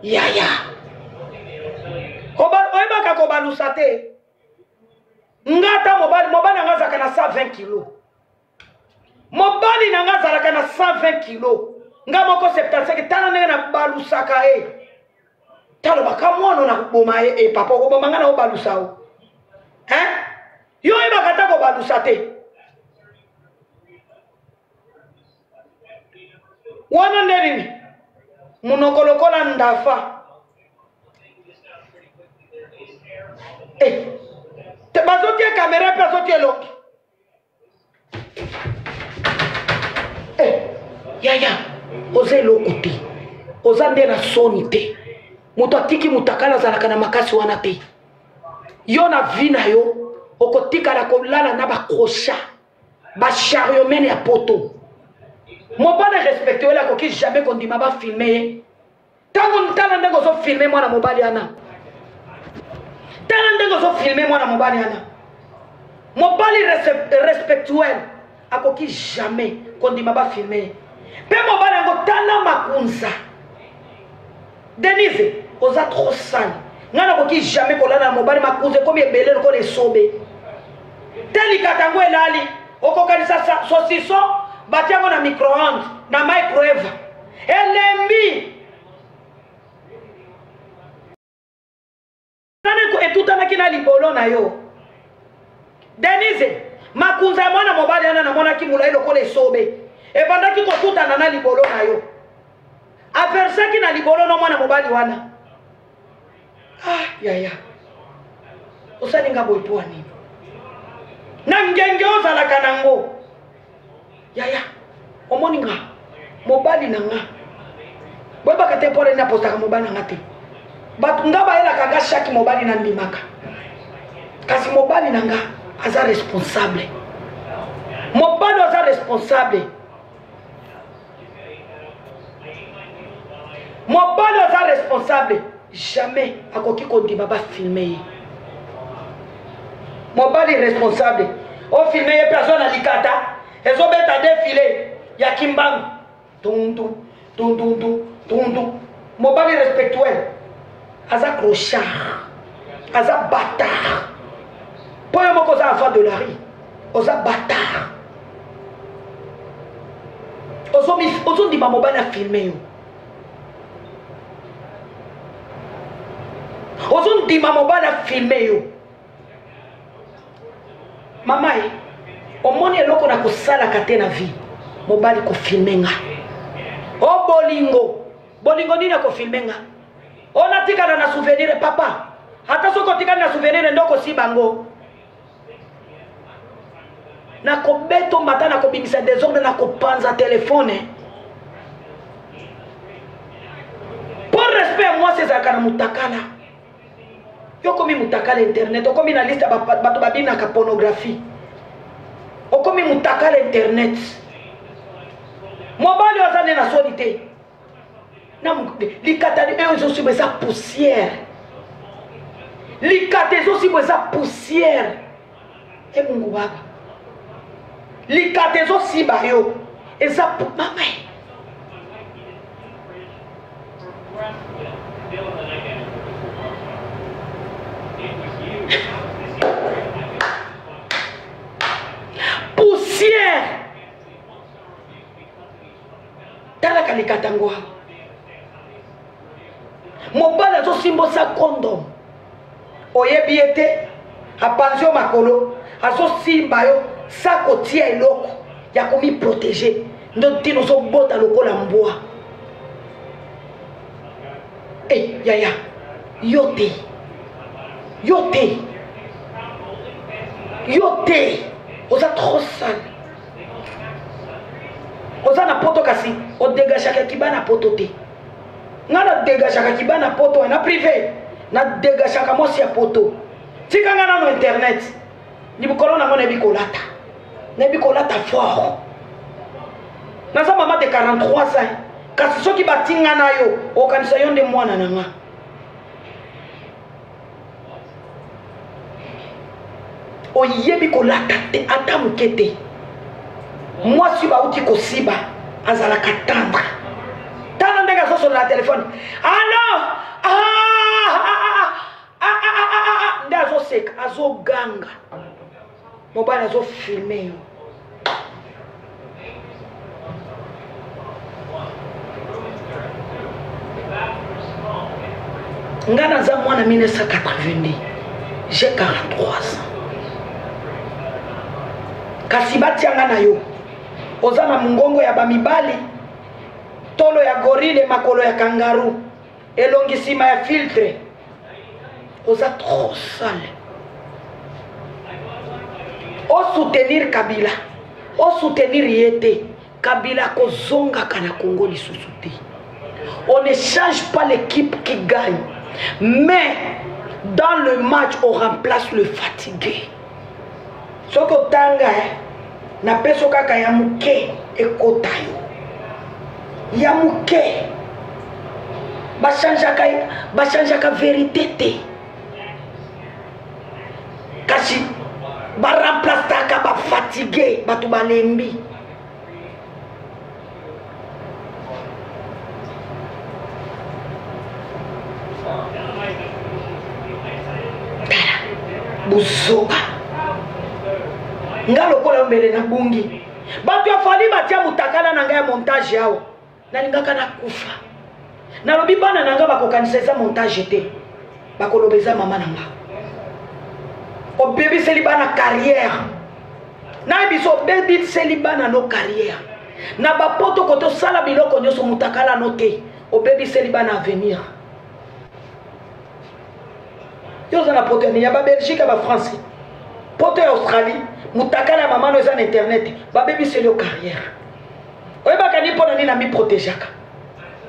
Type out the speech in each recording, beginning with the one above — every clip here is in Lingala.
yaya oyebaka kobalusa te ngata mobali nanga azalaka na 120 kilo mobali nanga azalaka na 120 kilo nga moko 75 tala ndenge na balusaka ye talo baka mwana na kuboma ye papa koboma nga na obalusa o yo oyebaka ta kobalusa te wana nde nini munoko lokola ndafa bazotie kamera mpe azotie loki yaya oza eloko te oza nde na soni te moto atiki mutakala azalaka na makasi wana te yo na vi na yo okotikala kolala na bakrosha bachariomene ya poto mobali respecte oyo akoki jamais kondima bafilme ye ntango tala ndenge ozofilme mwana mobali ana tala ndenge ozofilme mwana mobali ana mobali respectuel akoki jamais kondima bafilme ye mpe mobali yango tala makunza Denise oza trop sale nga nakoki jamais kolala na mobali makunza ekomi ebele lokola esobe telikata yango elali okokanisa sosiso batiango na micro-ondes na microwave elembi etutanaki na libolo na yo Denise makunza ya mwana mobali ana namonaki molai lokola esobe ebandaki kotutana na libolo na yo aversaki na libolo na mwana mobali wana yaya osalinga boye mpo nini na ngenge ozalaka nango yaya omoni nga mobali na nga boyebaka te mpona nini apostaka mobali na nga te bato nga bayelaka nga shaki mobali na ndimaka kasi mobali na nga aza responsable mobali aza responsable mobali aza responsable jamais akoki kondima bafilme ye mobali responsable ofilme ye mpe azo na likata ezobeta defile ya kimbangu tundu tundu tundu mobali respectuel aza clochard aza bâtard po yo moko oza enfant de la rue oza bâtard ozondima mobali afilme yo ozondima mobali afilme yo mama ye omoni eloko na kosalaka te na vie mobali kofilme nga o bolingo nini akofilme nga onatikana na souvenir papa ata soki otikani na souvenir ndoko si bango nakobeta mbata nakobimisa desordre nakopanza telefone pour respect moi sezalaka na mutakala yokomi mutakala internet okomi na liste bato babinaka pornographie okomi mutakala internet mobali oza nde na soni te likata ezosimo eza poussière likata ezosimo eza poussière emungu baba likata ezosiba yo eza mama poussière talaka likata ngo mobali azosimbosa condom oyebi ete apanzi yo makolo azosimba yo sa kotia eloko ya komiprotege ndo ntino ozobota lokola mbwa yaya yo te oza trop sale oza na poto kasi odegashaka kiba na poto te nga na degashaka kiba na poto na privé na degashaka mosi ya poto tika nga nano internet libukolo nango nebi kolata fort naza mama de 43 ans kasi soki batinga na yo okanisa yo nde mwana na nga oyebi kolata te ata moke te mwasi bauti kosiba azalaka tendre tala ndenge azosola na telefone alo sek azo ganga mobali azo filmer yo nga naza mwana 1990 j'ai 43 ans kasi batianga na yo oza na mungongo ya bamibali tolo ya gorile makolo ya kangaroo elongisima ya filtre oza trop sale o soutenir Kabila o soutenir yete Kabila kozongaka na Congo lisusu te. On ne change pas l'équipe qui gagne, mais dans le match on remplace le fatigué. Soko tanga na peso kaka ya muke ekota yo ya muke bachanjaka vérité te kasi baremplastaka bafatigué batu balembi. Buzoba nga lokola mbele na bungi batu ya fali batia mutakala na nga ya montage yao nalingaka na kufa nalobi bana na nga bakokanisa eza montage te bakolobeza mama na nga obebiseli bana carrière na biso obebiseli bana no carrière na bapoto koto sala biloko nyonso mutakala no te obebiseli bana avenir. Yo za na poto ya ba Belgique ba France poto ya Australie mutakala mama no za na internet ba bebiseli yo carrière oyeba kani pona ni na mi protégeaka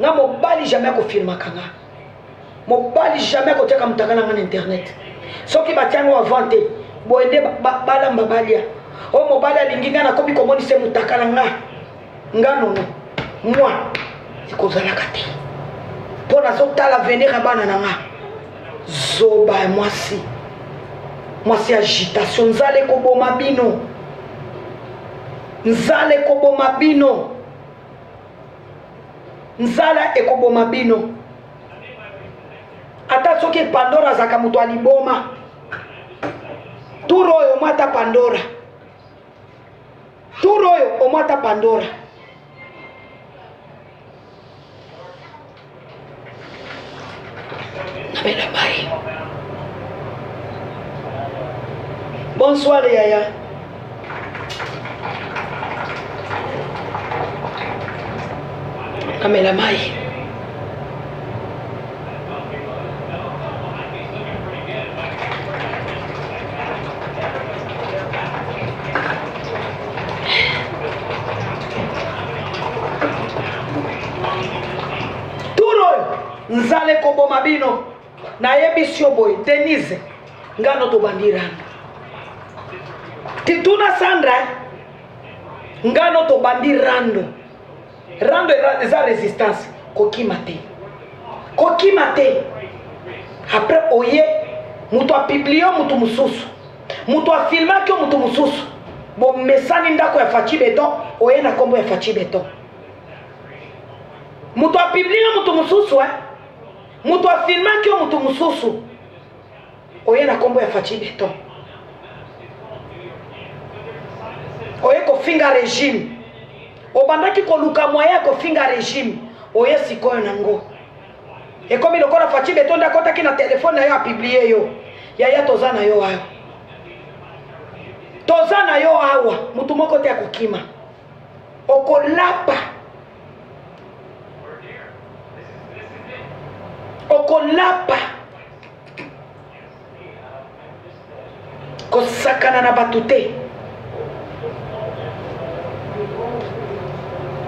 nga mobali jamais ko filmaka nga mobali jamais ko teka mutakala na internet soki batiango avante boende balamba balia o mobali alinginga na kobi komoni se mutakala nga nono moi sikozalaka te pona sotala venir bana na nga zoba mwasi agitation nzale koboma bino nzale ekoboma bino ata soki Pandora azaka mutu aliboma turo oyo omata Pandora Nabela mai. Bonsoir Yaya. Nabela mai. Nzale koboma bino na yebisio boy Denise ngano to bandirano tituna Sandra ngano to bandirando rando eza résistance kokima te après oye mutu apiblio mutu mususu mutu afilma kyo mutu mususu bo mesani ndako ya Fachi Beton oye na kombo ya Fachi Beton mutu apiblio mutu mususu mutu afilma kyo mutu mususu oye na kombo ya Fachi Beton oye kofinga régime obandaki koluka moya kofinga régime oye sikoyo nango ekomi lokola Fachi Beton ndakotaki na telefone na yo apublie yo yaya toza na yo awa mutu moko te akokima okolapa kosakana na batu te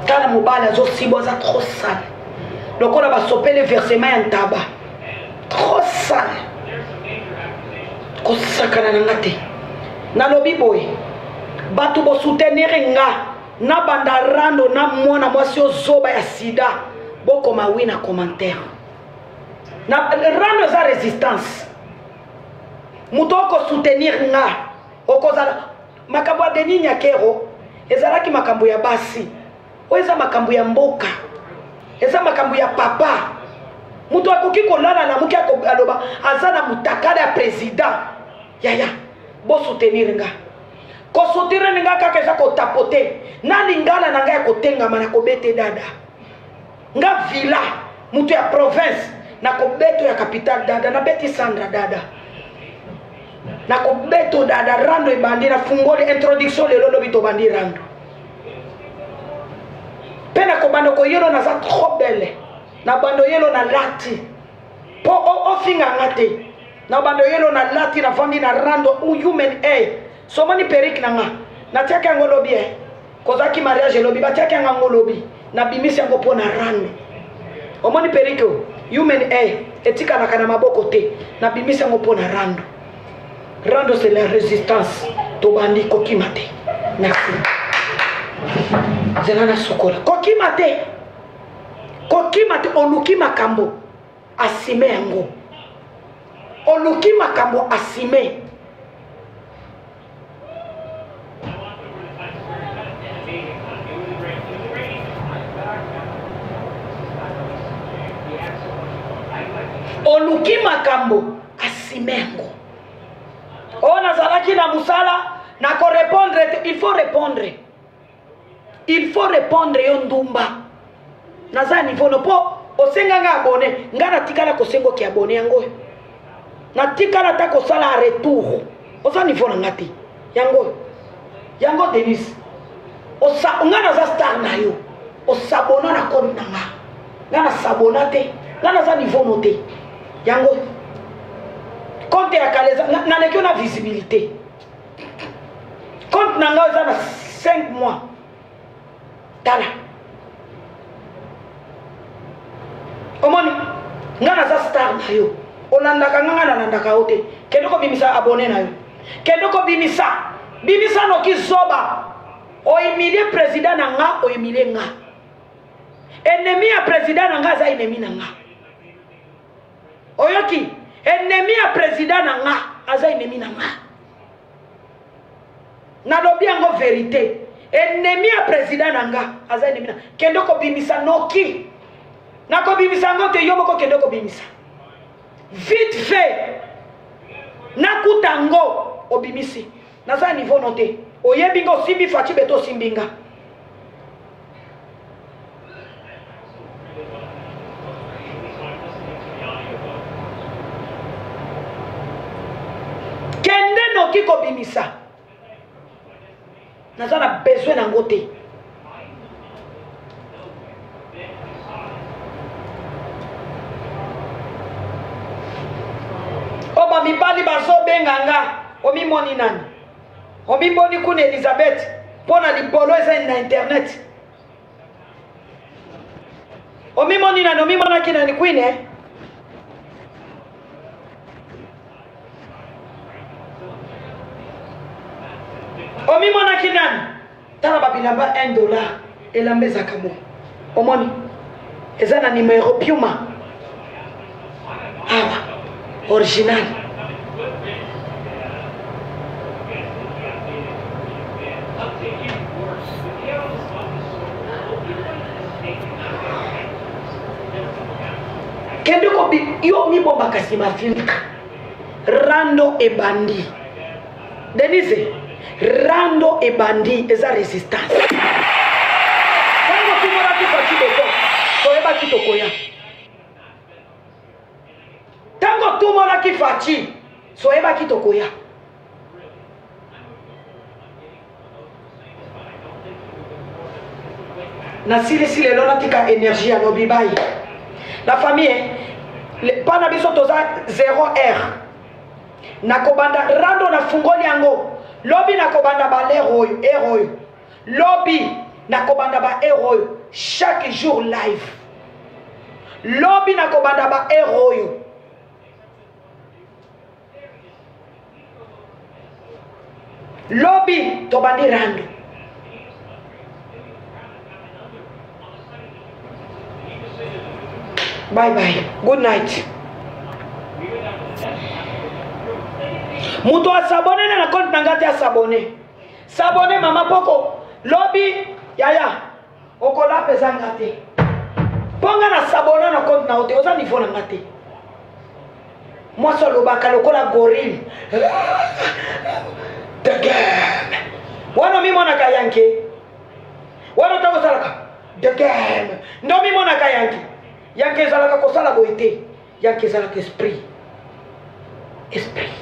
tala mobali azosibo aza trop sale lokola basopele versement ya ntaba trop sale kosakana na nga te nalobi boye batu bosoutenir nga na banda rando na mwana mwasi ozoba ya sida bokoma wi na commentaire na rando eza résistance muto oko soutenir nga okozala makambo ya Denis Nyakero ezalaki makambo ya basi o eza makambo ya mboka eza makambo ya papa muto akoki kolala na muki aloba aza na mutakala ya président yaya bo soutenir nga ko soutenir nga kaka za ko tapoter na lingala na nga ko tengama na ko bete dada nga villa mutu ya province na ko beto ya capital dada na beti Sandra dada na ko beto dada rando ibandi na fungoli introduction lelo lobi to bandi rando pena ko bando ko yelo na za trop belle na bando yelo na lati po o finga ngate na bando yelo na lati na fandi na rando u human so mani perik na nga na tiaka ngolobi kozaki mariage lobi ba tiaka ngolobi na bimisi yango po na rando o mani periko human etika na kana maboko te na bimisi yango po na rando c'est la résistance to bandi kokimate merci zelana sokola kokimate oluki makambo asime yango oluki makambo asime oluki makambo asime yango ona zalaki na musala na ko répondre il faut répondre yo ndumba naza niveau no po osenga nga abonné nga na tikala ko sengo ki abonné yango na tikala ta ko sala retour oza niveau na ngati yango Denis osa nga na za star na yo osabona na compte nga na sabona te nga na za niveau no te yango compte ya kaleza na lekio na visibilité compte na nga za na 5 mois tala omoni nga na za star na yo olandaka nga na landaka yo te kende ko bimisa abonné na yo kende ko bimisa noki zoba oimilie président na nga oimilie nga ennemi ya président na nga za ennemi na nga oyoki ennemi ya président na nga aza ennemi na nga nalobi yango vérité ennemi ya président na nga aza ennemi na kende ko bimisa noki nako bimisa ngo te yo moko kende ko bimisa vite fait nakuta ngo obimisi naza niveau noté oyebi ngo simbi fati beto simbinga kende noki ko bimisa naza na besoin nango te oba mibali bazobenga nga omimoni nani omiboni kuna Elizabeth pona libolo eza na internet omimoni nani omimonaki nani kwine omimonaki nani tala babilamba $1 elamba ezaka mo omoni eza na numero piuma awa original kende ko yo mi bomba kasi mafilika rando e bandi Denise rando e bandi eza resistance tango tumora kifati beko soyeba kitokoya tango tumora kifati soyeba kitokoya na sili lelo natika énergie ya lobi bai la famille pana biso toza 0R nakobanda rando na fungoli yango lobi nakobanda ba héros lobi nakobanda ba héros chaque jour live lobi nakobanda ba héros lobi tobandi rando bye bye good night muto asabone na compte nanga te sabone mama poko lobi yaya okola pesa ngate ponga na sabone na compte na ote oza niveau na ngate Moi solo bakalokola gorille. The game. Wana mi mona kayanke. Wana tako salaka. The game. Ndo mi mona kayanke. Yanke salaka ko sala boite. Yanke salaka esprit. Esprit.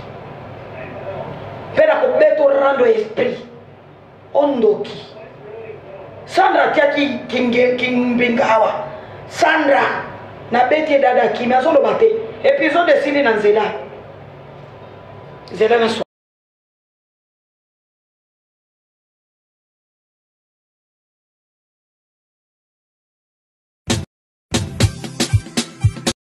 Pera ko beto rando esprit. Ondoki. Sandra tiaki kingbingawa. Sandra na beti dada kimia solo bate. Episode sili na nzela. Zela na so.